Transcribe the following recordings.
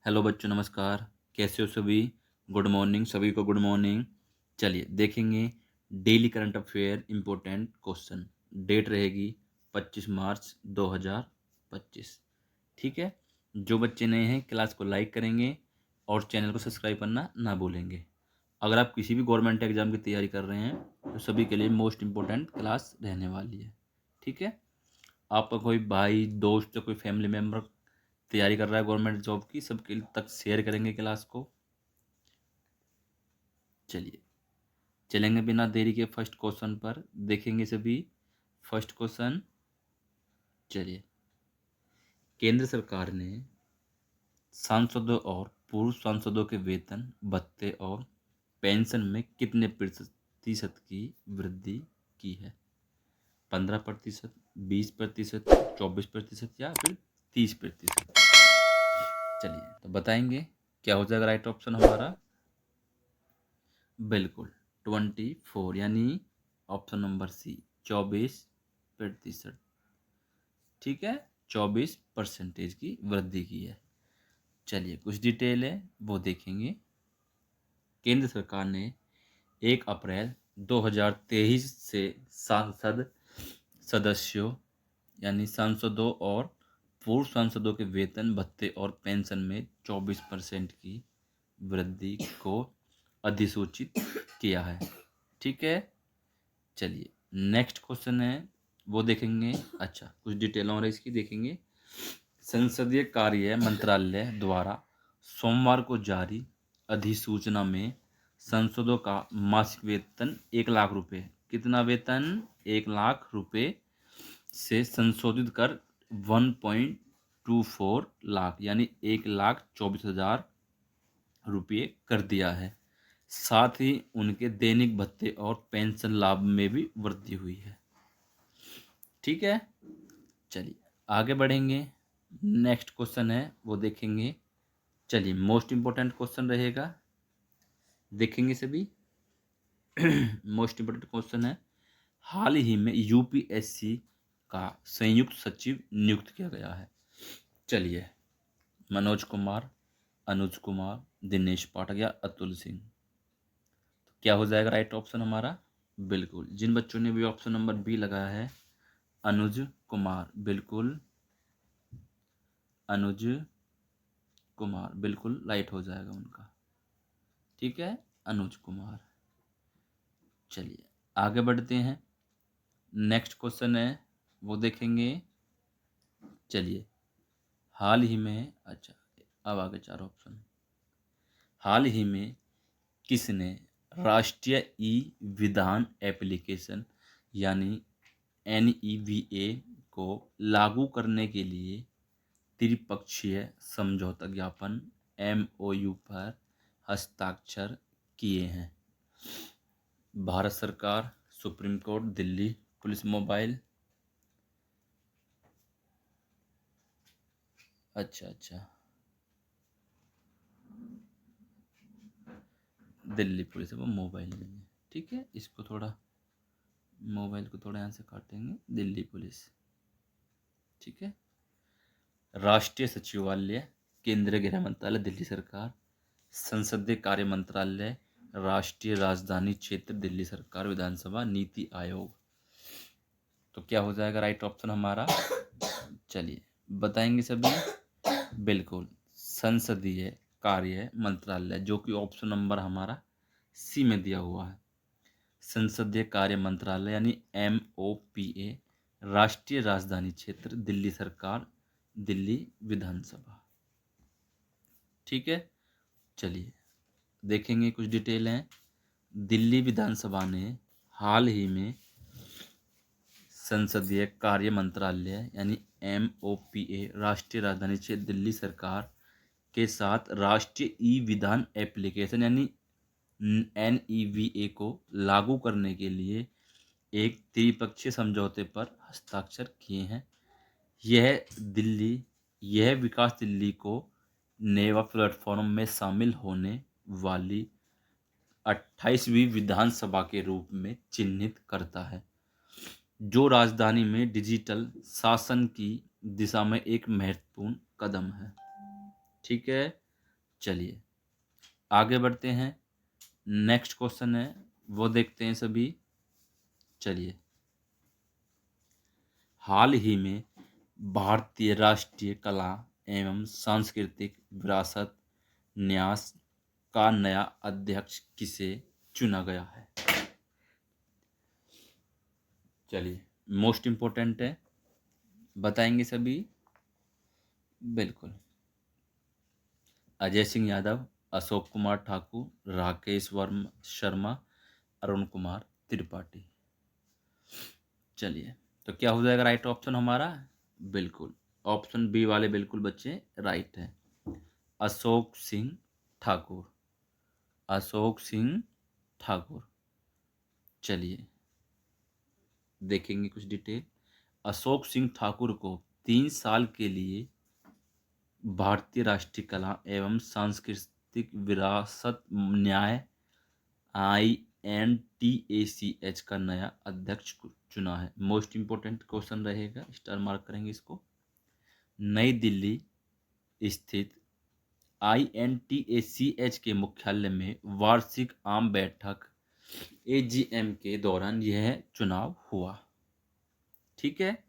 Hello बच्चों, नमस्कार। कैसे हो सभी? गुड मॉर्निंग, सभी को गुड मॉर्निंग। चलिए देखेंगे daily current affair important question. Date रहेगी 25 मार्च 2025। ठीक है। जो बच्चे नए हैं क्लास को लाइक करेंगे और चैनल को सब्सक्राइब करना ना भूलेंगे। अगर आप किसी भी गवर्नमेंट एग्जाम की तैयारी कर रहे हैं तो सभी के लिए मोस्ट इम्पोर्टेंट क्लास रहने वाली है। ठीक है। आपका कोई भाई, दोस्त या कोई फैमिली मेम्बर तैयारी कर रहा है गवर्नमेंट जॉब की, सबके तक शेयर करेंगे क्लास को। चलिए चलेंगे बिना देरी के फर्स्ट क्वेश्चन पर। देखेंगे सभी फर्स्ट क्वेश्चन। चलिए, केंद्र सरकार ने सांसदों और पूर्व सांसदों के वेतन भत्ते और पेंशन में कितने प्रतिशत की वृद्धि की है? 15%, 20%, 24% या फिर 30%? चलिए तो बताएंगे क्या हो जाएगा राइट ऑप्शन हमारा। बिल्कुल 24, यानी ऑप्शन नंबर सी 24%। ठीक है, 24% की वृद्धि की है। चलिए कुछ डिटेल है वो देखेंगे। केंद्र सरकार ने 1 अप्रैल 2023 से सांसद सदस्यों यानी सांसदों और पूर्व सांसदों के वेतन भत्ते और पेंशन में 24% की वृद्धि को अधिसूचित किया है। ठीक है। चलिए नेक्स्ट क्वेश्चन है वो देखेंगे। अच्छा, कुछ डिटेल और इसकी देखेंगे। संसदीय कार्य मंत्रालय द्वारा सोमवार को जारी अधिसूचना में सांसदों का मासिक वेतन 1 लाख रुपए, कितना वेतन? 1 लाख रुपए से संशोधित कर 1.24 लाख यानी 1,24,000 रुपये कर दिया है। साथ ही उनके दैनिक भत्ते और पेंशन लाभ में भी वृद्धि हुई है। ठीक है। चलिए आगे बढ़ेंगे। नेक्स्ट क्वेश्चन है वो देखेंगे। चलिए मोस्ट इम्पोर्टेंट क्वेश्चन रहेगा, देखेंगे सभी। मोस्ट इम्पोर्टेंट क्वेश्चन है, हाल ही में यूपीएससी का संयुक्त सचिव नियुक्त किया गया है। चलिए, मनोज कुमार, अनुज कुमार, दिनेश पाठक या अतुल सिंह? तो क्या हो जाएगा राइट ऑप्शन हमारा? बिल्कुल, जिन बच्चों ने भी ऑप्शन नंबर बी लगाया है, अनुज कुमार, बिल्कुल अनुज कुमार, बिल्कुल राइट हो जाएगा उनका। ठीक है, अनुज कुमार। चलिए आगे बढ़ते हैं। नेक्स्ट क्वेश्चन है वो देखेंगे। चलिए, हाल ही में, अच्छा अब आगे 4 ऑप्शन। हाल ही में किसने राष्ट्रीय ई विधान एप्लीकेशन यानी NEVA को लागू करने के लिए त्रिपक्षीय समझौता ज्ञापन MOU पर हस्ताक्षर किए हैं? भारत सरकार, supreme court, Delhi police mobile? अच्छा, दिल्ली पुलिस है, वो मोबाइल नहीं है। ठीक है, इसको थोड़ा, मोबाइल को थोड़ा यहाँ से काटेंगे, दिल्ली पुलिस। ठीक है। राष्ट्रीय सचिवालय, केंद्रीय गृह मंत्रालय दिल्ली सरकार, संसदीय कार्य मंत्रालय, राष्ट्रीय राजधानी क्षेत्र दिल्ली सरकार, विधानसभा, नीति आयोग? तो क्या हो जाएगा राइट ऑप्शन हमारा? चलिए बताएंगे सभी। बिल्कुल संसदीय कार्य मंत्रालय, जो कि ऑप्शन नंबर हमारा सी में दिया हुआ है। संसदीय कार्य मंत्रालय यानी MOPA, राष्ट्रीय राजधानी क्षेत्र दिल्ली सरकार, दिल्ली विधानसभा। ठीक है। चलिए देखेंगे कुछ डिटेल हैं। दिल्ली विधानसभा ने हाल ही में संसदीय कार्य मंत्रालय यानी MOPA, राष्ट्रीय राजधानी क्षेत्र दिल्ली सरकार के साथ राष्ट्रीय ई विधान एप्लीकेशन यानी NEVA को लागू करने के लिए एक त्रिपक्षीय समझौते पर हस्ताक्षर किए हैं। यह विकास दिल्ली को नेवा प्लेटफॉर्म में शामिल होने वाली 28वीं विधानसभा के रूप में चिन्हित करता है, जो राजधानी में डिजिटल शासन की दिशा में एक महत्वपूर्ण कदम है। ठीक है। चलिए आगे बढ़ते हैं। नेक्स्ट क्वेश्चन है वो देखते हैं सभी। चलिए, हाल ही में भारतीय राष्ट्रीय कला एवं सांस्कृतिक विरासत न्यास का नया अध्यक्ष किसे चुना गया है? चलिए, मोस्ट इम्पोर्टेंट है, बताएंगे सभी। बिल्कुल, अजय सिंह यादव, अशोक कुमार ठाकुर, राकेश वर्मा शर्मा, अरुण कुमार त्रिपाठी। चलिए, तो क्या हो जाएगा राइट ऑप्शन हमारा? बिल्कुल, ऑप्शन बी वाले बिल्कुल बच्चे राइट है, अशोक सिंह ठाकुर, अशोक सिंह ठाकुर। चलिए देखेंगे कुछ डिटेल। अशोक सिंह ठाकुर को 3 साल के लिए भारतीय राष्ट्रीय कला एवं सांस्कृतिक विरासत न्याय INTACH का नया अध्यक्ष चुना है। मोस्ट इंपोर्टेंट क्वेश्चन रहेगा, स्टार मार्क करेंगे इसको। नई दिल्ली स्थित INTACH के मुख्यालय में वार्षिक आम बैठक AGM के दौरान यह चुनाव हुआ। ठीक है,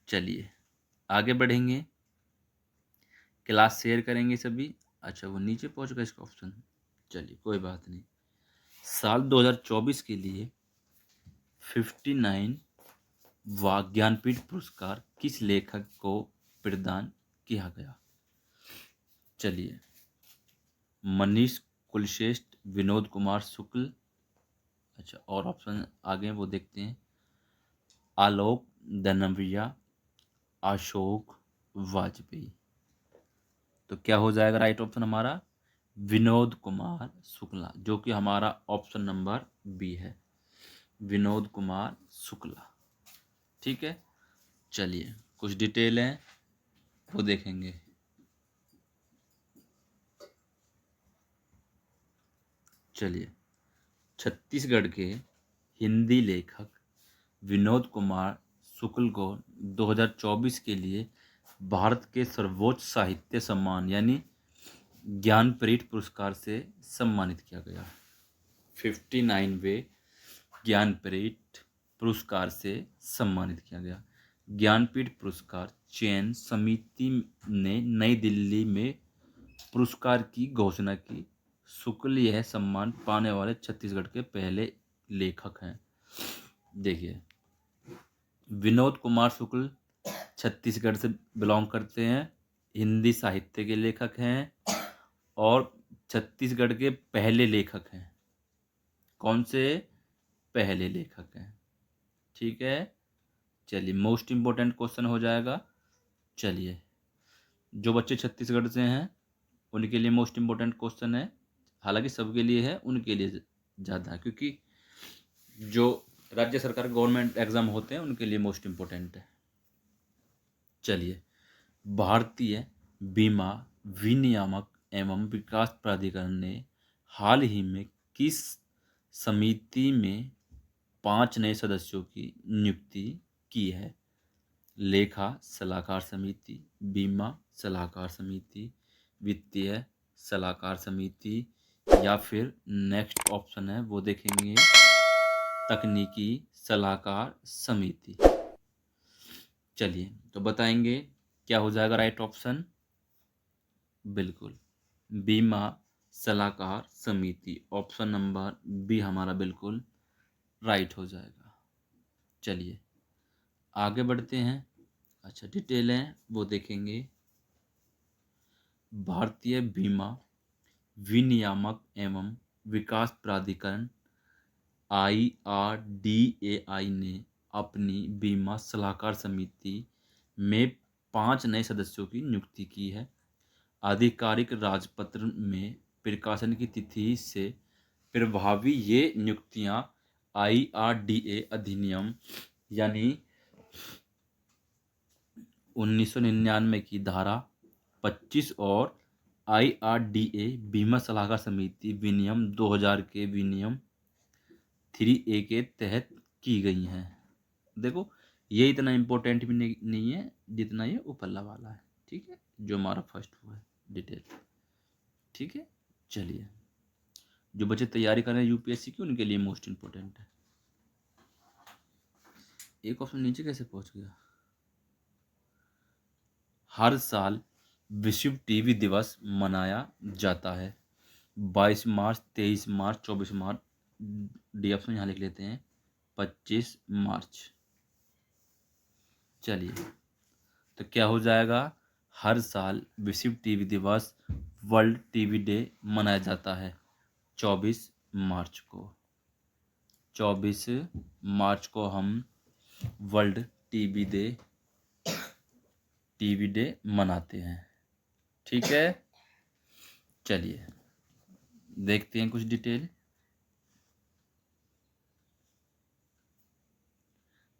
चलिए आगे बढ़ेंगे। क्लास शेयर करेंगे सभी। अच्छा, वो नीचे पहुंच गया इसका ऑप्शन, चलिए कोई बात नहीं। साल 2024 के लिए 59 ज्ञानपीठ पुरस्कार किस लेखक को प्रदान किया गया? चलिए, मनीष कुलश्रेष्ठ, विनोद कुमार शुक्ल, अच्छा और ऑप्शन आगे वो देखते हैं, आलोक दनविया, अशोक वाजपेयी। तो क्या हो जाएगा राइट ऑप्शन हमारा? विनोद कुमार शुक्ला, जो कि हमारा ऑप्शन नंबर बी है, विनोद कुमार शुक्ला। ठीक है, चलिए कुछ डिटेल हैं वो देखेंगे। चलिए, छत्तीसगढ़ के हिंदी लेखक विनोद कुमार शुक्ल को 2024 के लिए भारत के सर्वोच्च साहित्य सम्मान यानी ज्ञानपीठ पुरस्कार से सम्मानित किया गया। 59वें ज्ञानपीठ पुरस्कार से सम्मानित किया गया। ज्ञानपीठ पुरस्कार चयन समिति ने नई दिल्ली में पुरस्कार की घोषणा की। शुक्ल यह सम्मान पाने वाले छत्तीसगढ़ के पहले लेखक हैं। देखिए, विनोद कुमार शुक्ल छत्तीसगढ़ से बिलोंग करते हैं, हिंदी साहित्य के लेखक हैं और छत्तीसगढ़ के पहले लेखक हैं। कौन से? पहले लेखक हैं। ठीक है, चलिए मोस्ट इम्पोर्टेंट क्वेश्चन हो जाएगा। चलिए, जो बच्चे छत्तीसगढ़ से हैं उनके लिए मोस्ट इम्पोर्टेंट क्वेश्चन है, हालांकि सबके लिए है, उनके लिए ज़्यादा है क्योंकि जो राज्य सरकार गवर्नमेंट एग्जाम होते हैं उनके लिए मोस्ट इम्पोर्टेंट है। चलिए, भारतीय बीमा विनियामक एवं विकास प्राधिकरण ने हाल ही में किस समिति में 5 नए सदस्यों की नियुक्ति की है? लेखा सलाहकार समिति, बीमा सलाहकार समिति, वित्तीय सलाहकार समिति, या फिर नेक्स्ट ऑप्शन है वो देखेंगे, तकनीकी सलाहकार समिति। चलिए तो बताएंगे क्या हो जाएगा राइट ऑप्शन? बिल्कुल, बीमा सलाहकार समिति, ऑप्शन नंबर बी हमारा बिल्कुल राइट हो जाएगा। चलिए आगे बढ़ते हैं। अच्छा, डिटेलें वो देखेंगे। भारतीय बीमा विनियामक एवं विकास प्राधिकरण IRDAI ने अपनी बीमा सलाहकार समिति में 5 नए सदस्यों की नियुक्ति की है। आधिकारिक राजपत्र में प्रकाशन की तिथि से प्रभावी ये नियुक्तियां IRDA अधिनियम यानी 1999 की धारा 25 और IRDA बीमा सलाहकार समिति विनियम 2000 के विनियम 3A के तहत की गई हैं। देखो, ये इतना इम्पोर्टेंट भी नहीं है जितना ये ऊपरला वाला है। ठीक है, जो हमारा फर्स्ट हुआ है डिटेल। चलिए, जो बच्चे तैयारी कर रहे हैं यूपीएससी की उनके लिए मोस्ट इम्पोर्टेंट है। एक ऑप्शन नीचे कैसे पहुंच गया? हर साल विश्व टीबी दिवस मनाया जाता है 22 मार्च, 23 मार्च, 24 मार्च। डी ऑप्शन यहाँ लिख लेते हैं 25 मार्च। चलिए, तो क्या हो जाएगा? हर साल विश्व टीबी दिवस, वर्ल्ड टीबी डे मनाया जाता है 24 मार्च को। 24 मार्च को हम वर्ल्ड टीबी डे मनाते हैं। ठीक है, चलिए देखते हैं कुछ डिटेल।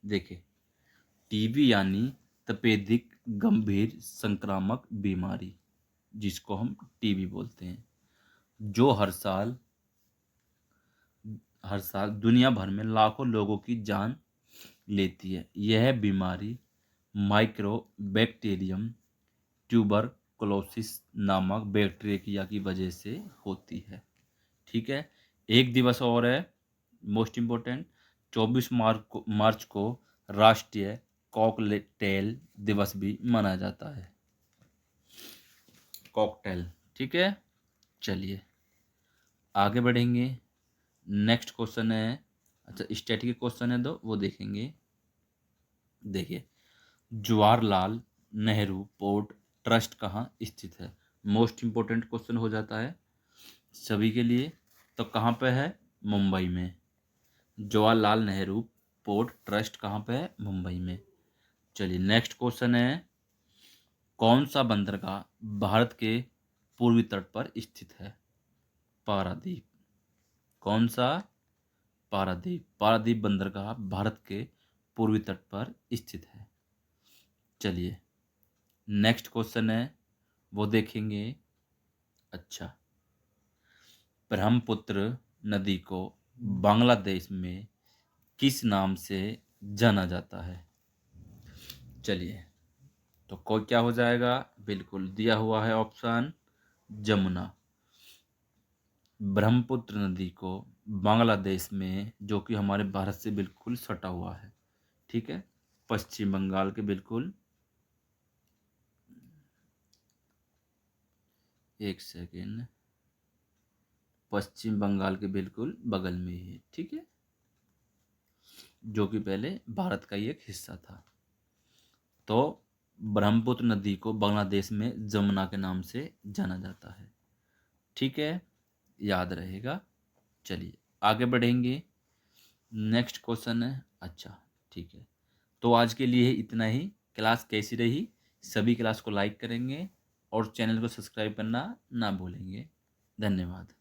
देखिए, टीबी यानी तपेदिक गंभीर संक्रामक बीमारी, जिसको हम टीबी बोलते हैं, जो हर साल दुनिया भर में लाखों लोगों की जान लेती है। यह बीमारी माइक्रोबैक्टीरियम ट्यूबरकुलोसिस नामक बैक्टीरिया की वजह से होती है। ठीक है, एक दिवस और है मोस्ट इम्पोर्टेंट। 24 मार्च को राष्ट्रीय कॉकटेल दिवस भी मनाया जाता है। कॉकटेल, ठीक है। चलिए आगे बढ़ेंगे। नेक्स्ट क्वेश्चन है, अच्छा स्टैटिक के क्वेश्चन है दो, वो देखेंगे। देखिए, जवाहरलाल नेहरू पोर्ट ट्रस्ट कहाँ स्थित है? मोस्ट इम्पोर्टेंट क्वेश्चन हो जाता है सभी के लिए। तो कहाँ पे है? मुंबई में। जवाहरलाल नेहरू पोर्ट ट्रस्ट कहाँ पे है? मुंबई में। चलिए नेक्स्ट क्वेश्चन है, कौन सा बंदरगाह भारत के पूर्वी तट पर स्थित है? पारादीप। कौन सा? पारादीप। पारादीप बंदरगाह भारत के पूर्वी तट पर स्थित है। चलिए नेक्स्ट क्वेश्चन है, वो देखेंगे। अच्छा, ब्रह्मपुत्र नदी को बांग्लादेश में किस नाम से जाना जाता है? चलिए, तो कोई क्या हो जाएगा? बिल्कुल दिया हुआ है ऑप्शन, जमुना। ब्रह्मपुत्र नदी को बांग्लादेश में, जो कि हमारे भारत से बिल्कुल सटा हुआ है, ठीक है, पश्चिम बंगाल के बिल्कुल, एक सेकेंड, पश्चिम बंगाल के बिल्कुल बगल में ही है, ठीक है, जो कि पहले भारत का ही एक हिस्सा था। तो ब्रह्मपुत्र नदी को बांग्लादेश में जमुना के नाम से जाना जाता है। ठीक है, याद रहेगा। चलिए आगे बढ़ेंगे। नेक्स्ट क्वेश्चन है, अच्छा ठीक है, तो आज के लिए इतना ही। क्लास कैसी रही? सभी क्लास को लाइक करेंगे और चैनल को सब्सक्राइब करना ना भूलेंगे। धन्यवाद।